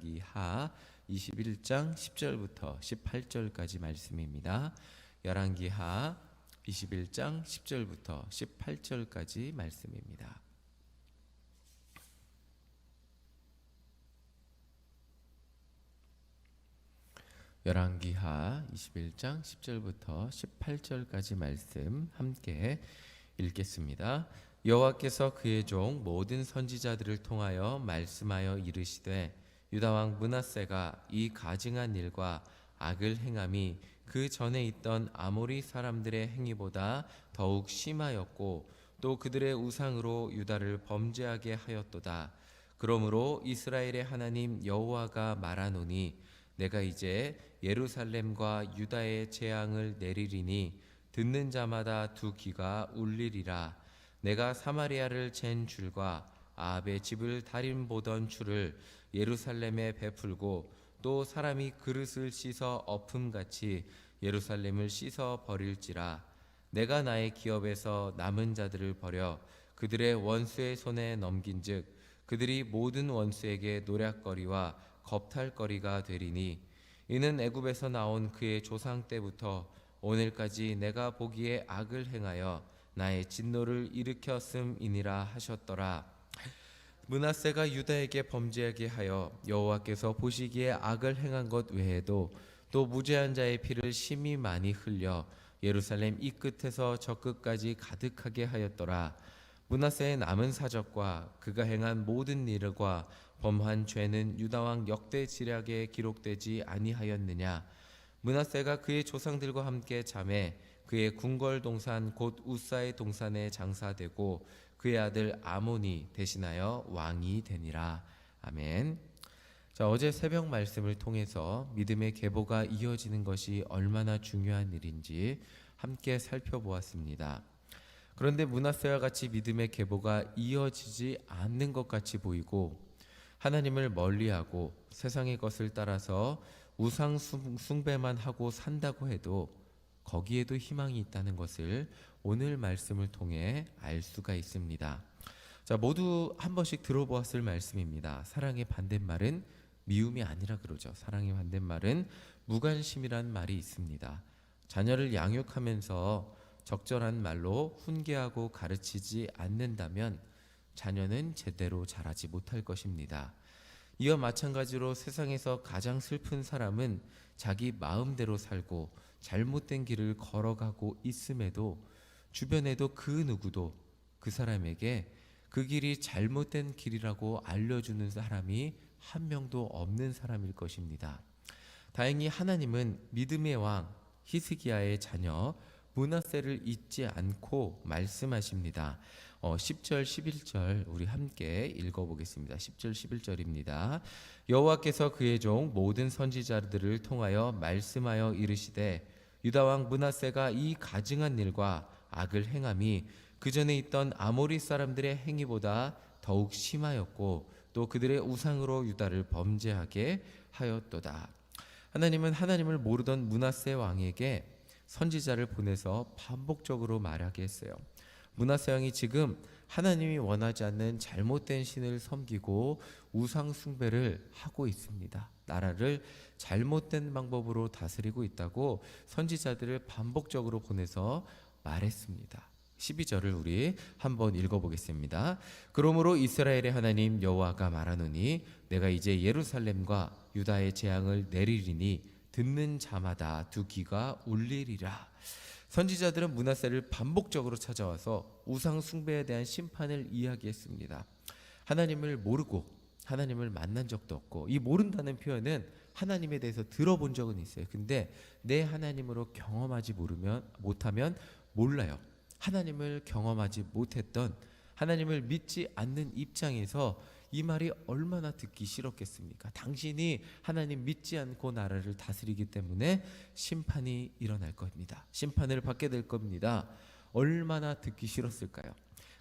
열왕기하 21장 10절부터 18절까지 말씀입니다. 열왕기하 21장 10절부터 18절까지 말씀입니다. 열왕기하 21장 10절부터 18절까지 말씀 함께 읽겠습니다. 여호와께서 그의 종 모든 선지자들을 통하여 말씀하여 이르시되 유다 왕 므낫세가 이 가증한 일과 악을 행함이 그 전에 있던 아모리 사람들의 행위보다 더욱 심하였고 또 그들의 우상으로 유다를 범죄하게 하였도다. 그러므로 이스라엘의 하나님 여호와가 말하노니 내가 이제 예루살렘과 유다의 재앙을 내리리니 듣는 자마다 두 귀가 울리리라. 내가 사마리아를 잰 줄과 아합의 집을 달인 보던 줄을 예루살렘에 베풀고 또 사람이 그릇을 씻어 엎음같이 예루살렘을 씻어 버릴지라. 내가 나의 기업에서 남은 자들을 버려 그들의 원수의 손에 넘긴즉 그들이 모든 원수에게 노략거리와 겁탈거리가 되리니 이는 애굽에서 나온 그의 조상 때부터 오늘까지 내가 보기에 악을 행하여 나의 진노를 일으켰음이니라 하셨더라. 므낫세가 유다에게 범죄하게 하여 여호와께서 보시기에 악을 행한 것 외에도 또 무죄한 자의 피를 심히 많이 흘려 예루살렘 이 끝에서 저 끝까지 가득하게 하였더라. 므낫세의 남은 사적과 그가 행한 모든 일과 범한 죄는 유다 왕 역대 지략에 기록되지 아니하였느냐. 므낫세가 그의 조상들과 함께 잠에 그의 궁궐 동산 곧 우사의 동산에 장사되고 그의 아들 아몬이 대신하여 왕이 되니라. 아멘. 자, 어제 새벽 말씀을 통해서 믿음의 계보가 이어지는 것이 얼마나 중요한 일인지 함께 살펴보았습니다. 그런데 므낫세와 같이 믿음의 계보가 이어지지 않는 것 같이 보이고 하나님을 멀리하고 세상의 것을 따라서 우상 숭배만 하고 산다고 해도 거기에도 희망이 있다는 것을 오늘 말씀을 통해 알 수가 있습니다. 자, 모두 한 번씩 들어보았을 말씀입니다. 사랑의 반대말은 미움이 아니라 그러죠. 사랑의 반대말은 무관심이란 말이 있습니다. 자녀를 양육하면서 적절한 말로 훈계하고 가르치지 않는다면 자녀는 제대로 자라지 못할 것입니다. 이와 마찬가지로 세상에서 가장 슬픈 사람은 자기 마음대로 살고 잘못된 길을 걸어가고 있음에도 주변에도 그 누구도 그 사람에게 그 길이 잘못된 길이라고 알려주는 사람이 한 명도 없는 사람일 것입니다. 다행히 하나님은 믿음의 왕 히스기야의 자녀 므낫세를 잊지 않고 말씀하십니다. 10절 11절 우리 함께 읽어보겠습니다. 10절 11절입니다. 여호와께서 그의 종 모든 선지자들을 통하여 말씀하여 이르시되 유다 왕 므낫세가 이 가증한 일과 악을 행함이 그 전에 있던 아모리 사람들의 행위보다 더욱 심하였고 또 그들의 우상으로 유다를 범죄하게 하였도다. 하나님은 하나님을 모르던 므낫세 왕에게 선지자를 보내서 반복적으로 말하게 했어요. 므낫세 왕이 지금 하나님이 원하지 않는 잘못된 신을 섬기고 우상 숭배를 하고 있습니다. 나라를 잘못된 방법으로 다스리고 있다고 선지자들을 반복적으로 보내서 말했습니다. 12절을 우리 한번 읽어보겠습니다. 그러므로 이스라엘의 하나님 여호와가 말하노니 내가 이제 예루살렘과 유다의 재앙을 내리리니 듣는 자마다 두 귀가 울리리라. 선지자들은 므낫세를 반복적으로 찾아와서 우상 숭배에 대한 심판을 이야기했습니다. 하나님을 모르고 하나님을 만난 적도 없고, 이 모른다는 표현은 하나님에 대해서 들어본 적은 있어요. 근데 내 하나님으로 경험하지 못하면 몰라요. 하나님을 경험하지 못했던, 하나님을 믿지 않는 입장에서 이 말이 얼마나 듣기 싫었겠습니까? 당신이 하나님 믿지 않고 나라를 다스리기 때문에 심판이 일어날 겁니다. 심판을 받게 될 겁니다. 얼마나 듣기 싫었을까요?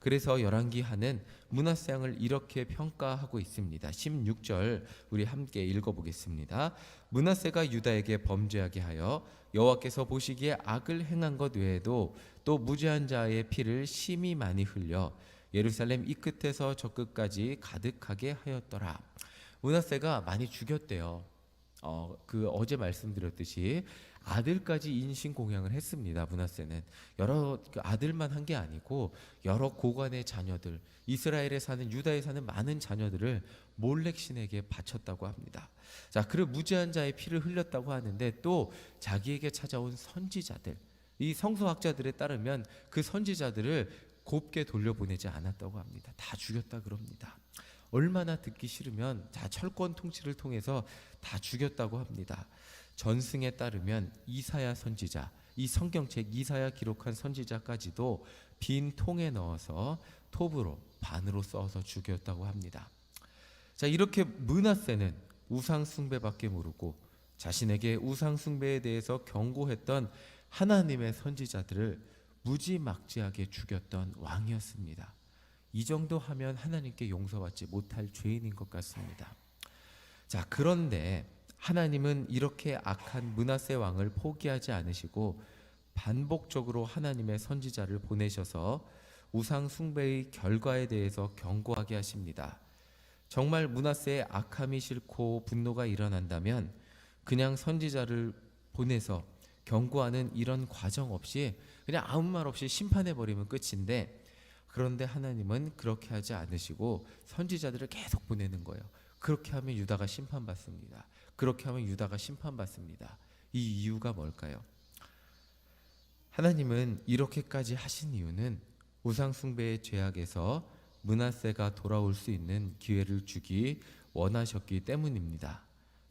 그래서 열왕기하는 므낫세 왕을 이렇게 평가하고 있습니다. 16절 우리 함께 읽어보겠습니다. 므낫세가 유다에게 범죄하게 하여 여호와께서 보시기에 악을 행한 것 외에도 또 무죄한 자의 피를 심히 많이 흘려 예루살렘 이 끝에서 저 끝까지 가득하게 하였더라. 므낫세가 많이 죽였대요. 어제 말씀드렸듯이 아들까지 인신 공양을 했습니다. 므낫세는 여러 아들만 한 게 아니고 여러 고관의 자녀들, 이스라엘에 사는 유다에 사는 많은 자녀들을 몰렉 신에게 바쳤다고 합니다. 자, 그리고 무지한 자의 피를 흘렸다고 하는데 또 자기에게 찾아온 선지자들, 이 성서학자들에 따르면 그 선지자들을 곱게 돌려보내지 않았다고 합니다. 다 죽였다 그럽니다. 얼마나 듣기 싫으면 다 철권 통치를 통해서 다 죽였다고 합니다. 전승에 따르면 이사야 선지자, 이 성경책 이사야 기록한 선지자까지도 빈 통에 넣어서 톱으로 반으로 써서 죽였다고 합니다. 자, 이렇게 므낫세는 우상 숭배밖에 모르고 자신에게 우상 숭배에 대해서 경고했던 하나님의 선지자들을 무지막지하게 죽였던 왕이었습니다. 이 정도 하면 하나님께 용서받지 못할 죄인인 것 같습니다. 자, 그런데 하나님은 이렇게 악한 므낫세 왕을 포기하지 않으시고 반복적으로 하나님의 선지자를 보내셔서 우상 숭배의 결과에 대해서 경고하게 하십니다. 정말 므낫세의 악함이 싫고 분노가 일어난다면 그냥 선지자를 보내서 경고하는 이런 과정 없이 그냥 아무 말 없이 심판해 버리면 끝인데, 그런데 하나님은 그렇게 하지 않으시고 선지자들을 계속 보내는 거예요. 그렇게 하면 유다가 심판받습니다. 그렇게 하면 유다가 심판받습니다. 이 이유가 뭘까요? 하나님은 이렇게까지 하신 이유는 우상 숭배의 죄악에서 므낫세가 돌아올 수 있는 기회를 주기 원하셨기 때문입니다.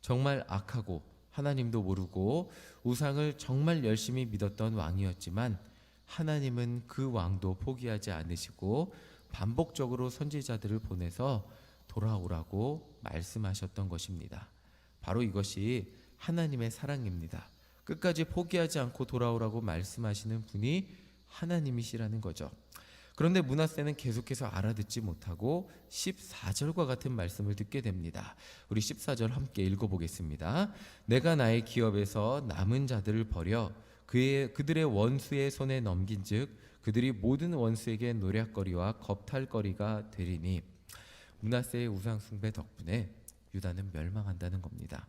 정말 악하고 하나님도 모르고 우상을 정말 열심히 믿었던 왕이었지만 하나님은 그 왕도 포기하지 않으시고 반복적으로 선지자들을 보내서 돌아오라고 말씀하셨던 것입니다. 바로 이것이 하나님의 사랑입니다. 끝까지 포기하지 않고 돌아오라고 말씀하시는 분이 하나님이시라는 거죠. 그런데 므낫세는 계속해서 알아듣지 못하고 14절과 같은 말씀을 듣게 됩니다. 우리 14절 함께 읽어보겠습니다. 내가 나의 기업에서 남은 자들을 버려 그들의 원수의 손에 넘긴즉 그들이 모든 원수에게 노략거리와 겁탈거리가 되리니. 므낫세의 우상 숭배 덕분에 유다는 멸망한다는 겁니다.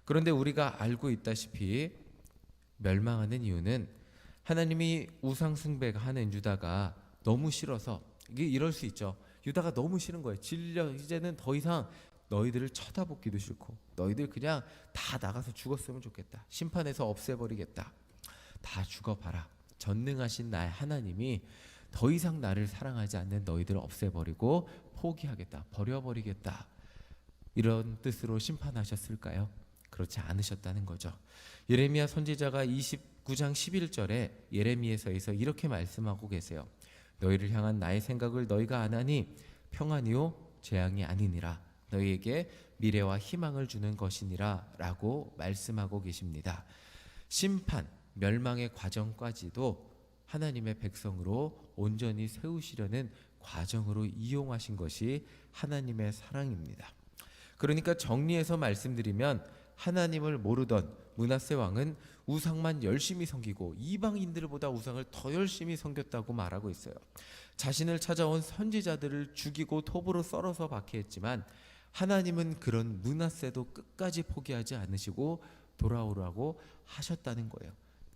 그런데 우리가 알고 있다시피 멸망하는 이유는 하나님이 우상 숭배하는 유다가 너무 싫어서, 이게 이럴 수 있죠. 유다가 너무 싫은 거예요. 질려 이제는 더 이상 너희들을 쳐다보기도 싫고 너희들 그냥 다 나가서 죽었으면 좋겠다. 심판해서 없애버리겠다. 다 죽어봐라. 전능하신 나의 하나님이 더 이상 나를 사랑하지 않는 너희들을 없애버리고 포기하겠다. 버려버리겠다. 이런 뜻으로 심판하셨을까요? 그렇지 않으셨다는 거죠. 예레미야 선지자가 29장 11절에 예레미야서에서 이렇게 말씀하고 계세요. 너희를 향한 나의 생각을 너희가 아나니 평안이요 재앙이 아니니라. 너희에게 미래와 희망을 주는 것이니라 라고 말씀하고 계십니다. 심판, 멸망의 과정까지도 하나님의 백성으로 온전히 세우시려는 과정으로 이용하신 것이 하나님의 사랑입니다. 그러니까 정리해서 말씀드리면 하나님을 모르던 므낫세 왕은 우상만 열심히 섬기고 이방인들보다 우상을 더 열심히 섬겼다고 말하고 있어요. 자신을 찾아온 선지자들을 죽이고 톱으로 썰어서 박해했지만 하나님은 그런 므낫세도 끝까지 포기하지 않으시고 돌아오라고 하셨다는 거예요.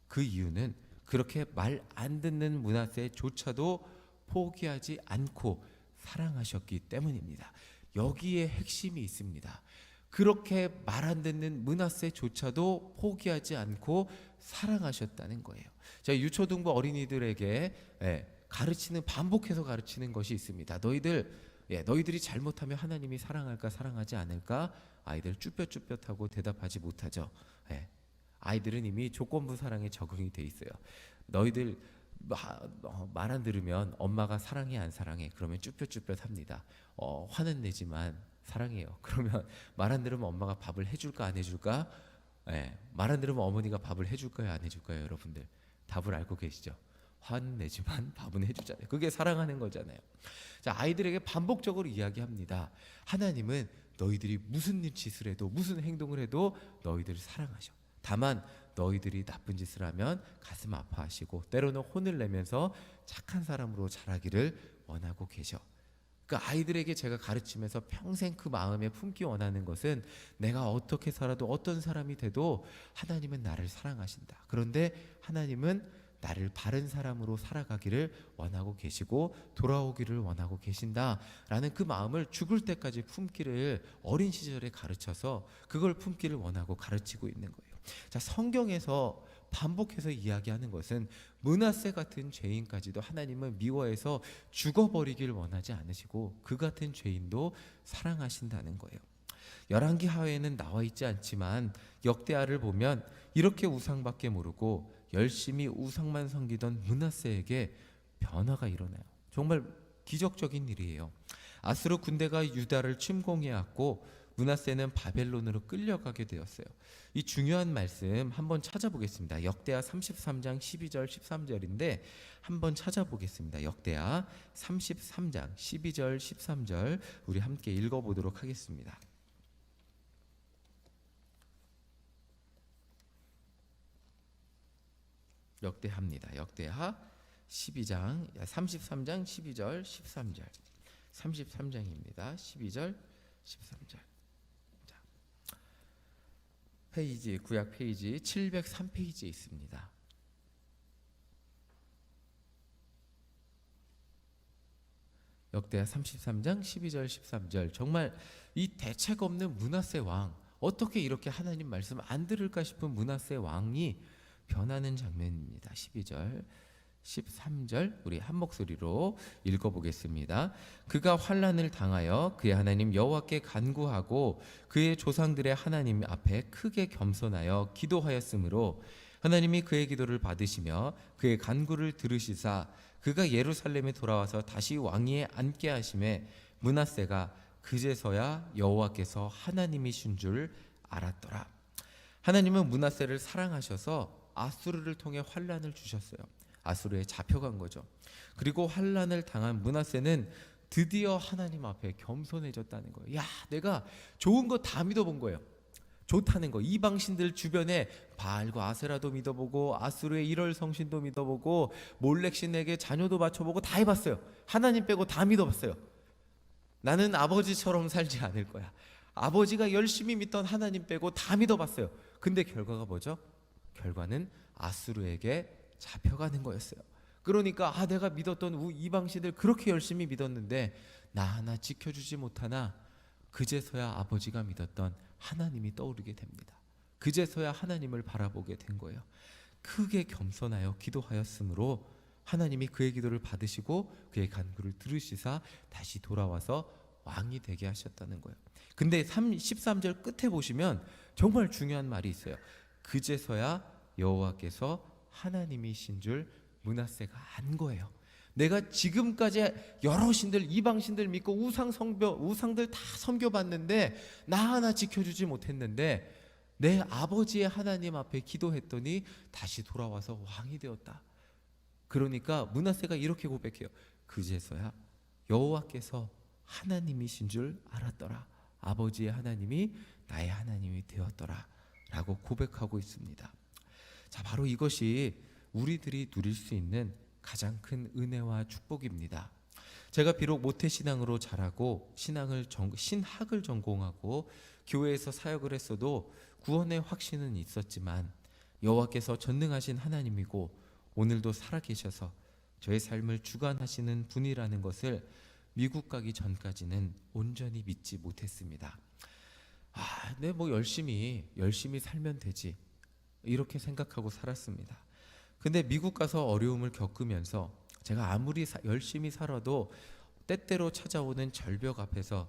그 이유는 그렇게 말 안 듣는 므낫세조차도 포기하지 않고 사랑하셨기 때문입니다. 여기에 핵심이 있습니다. 그렇게 말 안 듣는 므낫세조차도 포기하지 않고 사랑하셨다는 거예요. 제가 유초등부 어린이들에게 가르치는, 반복해서 가르치는 것이 있습니다. 너희들이 잘못하면 하나님이 사랑할까 사랑하지 않을까? 아이들 쭈뼛쭈뼛하고 대답하지 못하죠. 아이들은 이미 조건부 사랑에 적응이 돼 있어요. 너희들 말 안 들으면 엄마가 사랑해 안 사랑해? 그러면 쭈뼛쭈뼛합니다. 화는 내지만 사랑해요. 그러면 말 안 들으면 엄마가 밥을 해줄까 안 해줄까? 말 안 들으면 어머니가 밥을 해줄까요 안 해줄까요? 여러분들 답을 알고 계시죠? 화는 내지만 밥은 해주잖아요. 그게 사랑하는 거잖아요. 자, 아이들에게 반복적으로 이야기합니다. 하나님은 너희들이 무슨 짓을 해도 무슨 행동을 해도 너희들을 사랑하셔. 다만 너희들이 나쁜 짓을 하면 가슴 아파하시고 때로는 혼을 내면서 착한 사람으로 자라기를 원하고 계셔. 그 아이들에게 제가 가르치면서 평생 그 마음에 품기 원하는 것은 내가 어떻게 살아도 어떤 사람이 돼도 하나님은 나를 사랑하신다. 그런데 하나님은 나를 바른 사람으로 살아가기를 원하고 계시고 돌아오기를 원하고 계신다라는 그 마음을 죽을 때까지 품기를 어린 시절에 가르쳐서 그걸 품기를 원하고 가르치고 있는 거예요. 자, 성경에서 반복해서 이야기하는 것은 므낫세 같은 죄인까지도 하나님은 미워해서 죽어버리길 원하지 않으시고 그 같은 죄인도 사랑하신다는 거예요. 열왕기하에는 나와 있지 않지만 역대하를 보면 이렇게 우상밖에 모르고 열심히 우상만 섬기던 므낫세에게 변화가 일어나요. 정말 기적적인 일이에요. 아수르 군대가 유다를 침공해왔고 므낫세는 바벨론으로 끌려가게 되었어요. 이 중요한 말씀 한번 찾아보겠습니다. 역대하 33장 12절 13절인데 한번 찾아보겠습니다. 역대하 33장 12절 13절 우리 함께 읽어보도록 하겠습니다. 역대하입니다. 역대하 12장 33장 12절 13절 33장입니다. 12절 13절. 자, 페이지 구약 페이지 703페이지에 있습니다. 역대하 33장 12절 13절. 정말 이 대책 없는 므낫세 왕, 어떻게 이렇게 하나님 말씀 안 들을까 싶은 므낫세 왕이 변하는 장면입니다. 12절 13절 우리 한 목소리로 읽어보겠습니다. 그가 환난을 당하여 그의 하나님 여호와께 간구하고 그의 조상들의 하나님 앞에 크게 겸손하여 기도하였으므로 하나님이 그의 기도를 받으시며 그의 간구를 들으시사 그가 예루살렘에 돌아와서 다시 왕위에 앉게 하심에 므낫세가 그제서야 여호와께서 하나님이신 줄 알았더라. 하나님은 므낫세를 사랑하셔서 아수르를 통해 환란을 주셨어요. 아수르에 잡혀간 거죠. 그리고 환란을 당한 므낫세는 드디어 하나님 앞에 겸손해졌다는 거예요. 야, 내가 좋은 거 다 믿어본 거예요. 좋다는 거. 이방신들 주변에 바알과 아세라도 믿어보고 아수르의 일월 성신도 믿어보고 몰렉신에게 자녀도 바쳐보고 다 해봤어요. 하나님 빼고 다 믿어봤어요. 나는 아버지처럼 살지 않을 거야. 아버지가 열심히 믿던 하나님 빼고 다 믿어봤어요. 근데 결과가 뭐죠? 결과는 아수르에게 잡혀가는 거였어요. 그러니까 내가 믿었던 이방신들 그렇게 열심히 믿었는데 나 하나 지켜주지 못하나 그제서야 아버지가 믿었던 하나님이 떠오르게 됩니다. 그제서야 하나님을 바라보게 된 거예요. 크게 겸손하여 기도하였으므로 하나님이 그의 기도를 받으시고 그의 간구를 들으시사 다시 돌아와서 왕이 되게 하셨다는 거예요. 근데 13절 끝에 보시면 정말 중요한 말이 있어요. 그제서야 여호와께서 하나님이신 줄 므낫세가 안 거예요. 내가 지금까지 여러 신들 이방신들 믿고 우상들 다 섬겨봤는데 나 하나 지켜주지 못했는데 내 아버지의 하나님 앞에 기도했더니 다시 돌아와서 왕이 되었다. 그러니까 므낫세가 이렇게 고백해요. 그제서야 여호와께서 하나님이신 줄 알았더라. 아버지의 하나님이 나의 하나님이 되었더라 라고 고백하고 있습니다. 자, 바로 이것이 우리들이 누릴 수 있는 가장 큰 은혜와 축복입니다. 제가 비록 모태신앙으로 자라고 신학을 전공하고 교회에서 사역을 했어도 구원의 확신은 있었지만 여호와께서 전능하신 하나님이고 오늘도 살아계셔서 저의 삶을 주관하시는 분이라는 것을 미국 가기 전까지는 온전히 믿지 못했습니다. 네, 뭐 열심히 살면 되지 이렇게 생각하고 살았습니다. 근데 미국 가서 어려움을 겪으면서 제가 아무리 열심히 살아도 때때로 찾아오는 절벽 앞에서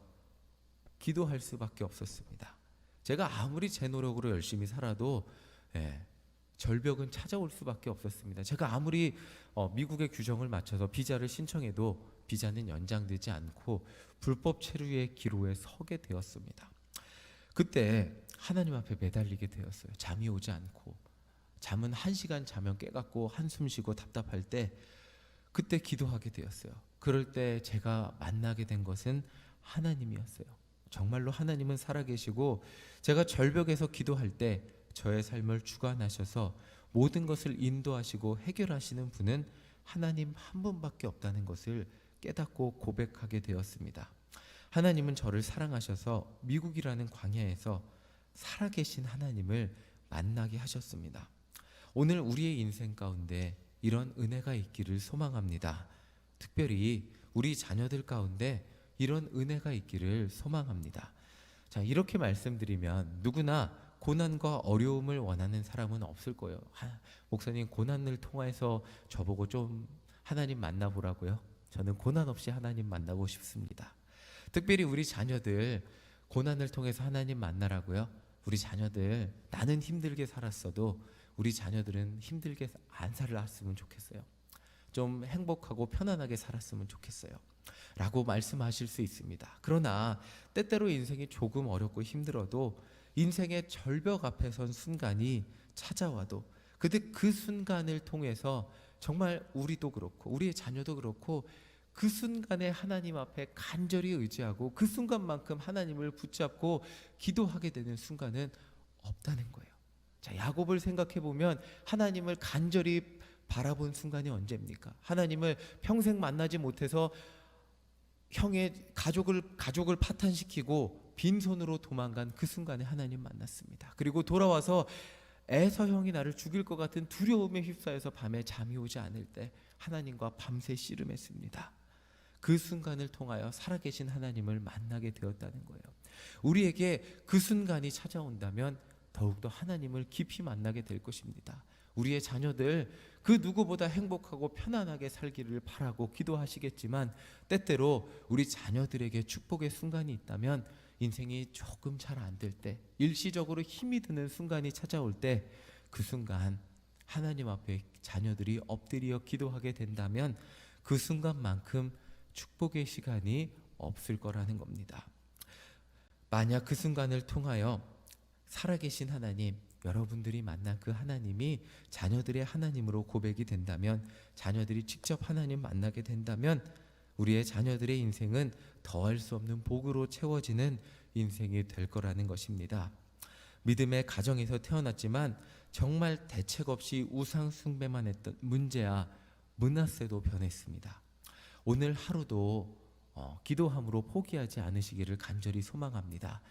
기도할 수밖에 없었습니다. 제가 아무리 제 노력으로 열심히 살아도 절벽은 찾아올 수밖에 없었습니다. 제가 아무리 미국의 규정을 맞춰서 비자를 신청해도 비자는 연장되지 않고 불법 체류의 기로에 서게 되었습니다. 그때 하나님 앞에 매달리게 되었어요. 잠이 오지 않고 잠은 1시간 자면 깨갖고 한숨 쉬고 답답할 때 그때 기도하게 되었어요. 그럴 때 제가 만나게 된 것은 하나님이었어요. 정말로 하나님은 살아계시고 제가 절벽에서 기도할 때 저의 삶을 주관하셔서 모든 것을 인도하시고 해결하시는 분은 하나님 한 분밖에 없다는 것을 깨닫고 고백하게 되었습니다. 하나님은 저를 사랑하셔서 미국이라는 광야에서 살아계신 하나님을 만나게 하셨습니다. 오늘 우리의 인생 가운데 이런 은혜가 있기를 소망합니다. 특별히 우리 자녀들 가운데 이런 은혜가 있기를 소망합니다. 자, 이렇게 말씀드리면 누구나 고난과 어려움을 원하는 사람은 없을 거예요. 목사님, 고난을 통해서 저보고 좀 하나님 만나보라고요? 저는 고난 없이 하나님 만나고 싶습니다. 특별히 우리 자녀들 고난을 통해서 하나님 만나라고요? 우리 자녀들, 나는 힘들게 살았어도 우리 자녀들은 힘들게 안 살았으면 좋겠어요. 좀 행복하고 편안하게 살았으면 좋겠어요 라고 말씀하실 수 있습니다. 그러나 때때로 인생이 조금 어렵고 힘들어도 인생의 절벽 앞에 선 순간이 찾아와도 그 순간을 통해서 정말 우리도 그렇고 우리의 자녀도 그렇고 그 순간에 하나님 앞에 간절히 의지하고 그 순간만큼 하나님을 붙잡고 기도하게 되는 순간은 없다는 거예요. 자, 야곱을 생각해 보면 하나님을 간절히 바라본 순간이 언제입니까? 하나님을 평생 만나지 못해서 형의 가족을 파탄시키고 빈손으로 도망간 그 순간에 하나님 만났습니다. 그리고 돌아와서 에서 형이 나를 죽일 것 같은 두려움에 휩싸여서 밤에 잠이 오지 않을 때 하나님과 밤새 씨름했습니다. 그 순간을 통하여 살아계신 하나님을 만나게 되었다는 거예요. 우리에게 그 순간이 찾아온다면 더욱더 하나님을 깊이 만나게 될 것입니다. 우리의 자녀들 그 누구보다 행복하고 편안하게 살기를 바라고 기도하시겠지만 때때로 우리 자녀들에게 축복의 순간이 있다면 인생이 조금 잘 안 될 때, 일시적으로 힘이 드는 순간이 찾아올 때 그 순간 하나님 앞에 자녀들이 엎드려 기도하게 된다면 그 순간만큼 축복의 시간이 없을 거라는 겁니다. 만약 그 순간을 통하여 살아계신 하나님, 여러분들이 만난 그 하나님이 자녀들의 하나님으로 고백이 된다면, 자녀들이 직접 하나님 만나게 된다면 우리의 자녀들의 인생은 더할 수 없는 복으로 채워지는 인생이 될 거라는 것입니다. 믿음의 가정에서 태어났지만 정말 대책 없이 우상 숭배만 했던 문제야 므낫세도 변했습니다. 오늘 하루도 기도함으로 포기하지 않으시기를 간절히 소망합니다.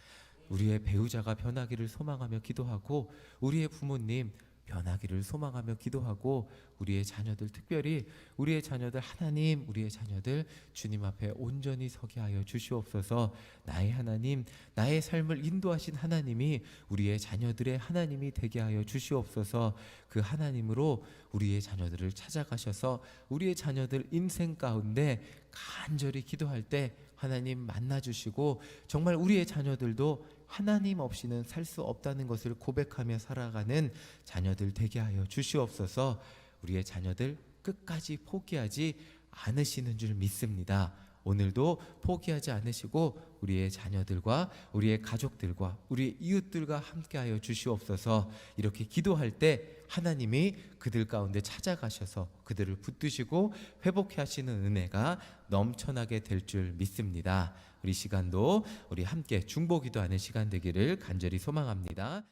우리의 배우자가 변하기를 소망하며 기도하고 우리의 부모님 변하기를 소망하며 기도하고 우리의 자녀들, 특별히 우리의 자녀들, 하나님, 우리의 자녀들 주님 앞에 온전히 서게 하여 주시옵소서. 나의 하나님, 나의 삶을 인도하신 하나님이 우리의 자녀들의 하나님이 되게 하여 주시옵소서. 그 하나님으로 우리의 자녀들을 찾아가셔서 우리의 자녀들 인생 가운데 간절히 기도할 때 하나님 만나주시고 정말 우리의 자녀들도 하나님 없이는 살 수 없다는 것을 고백하며 살아가는 자녀들 되게 하여 주시옵소서. 우리의 자녀들 끝까지 포기하지 않으시는 줄 믿습니다. 오늘도 포기하지 않으시고 우리의 자녀들과 우리의 가족들과 우리의 이웃들과 함께하여 주시옵소서. 이렇게 기도할 때 하나님이 그들 가운데 찾아가셔서 그들을 붙드시고 회복해 하시는 은혜가 넘쳐나게 될 줄 믿습니다. 우리 시간도 우리 함께 중보기도하는 시간 되기를 간절히 소망합니다.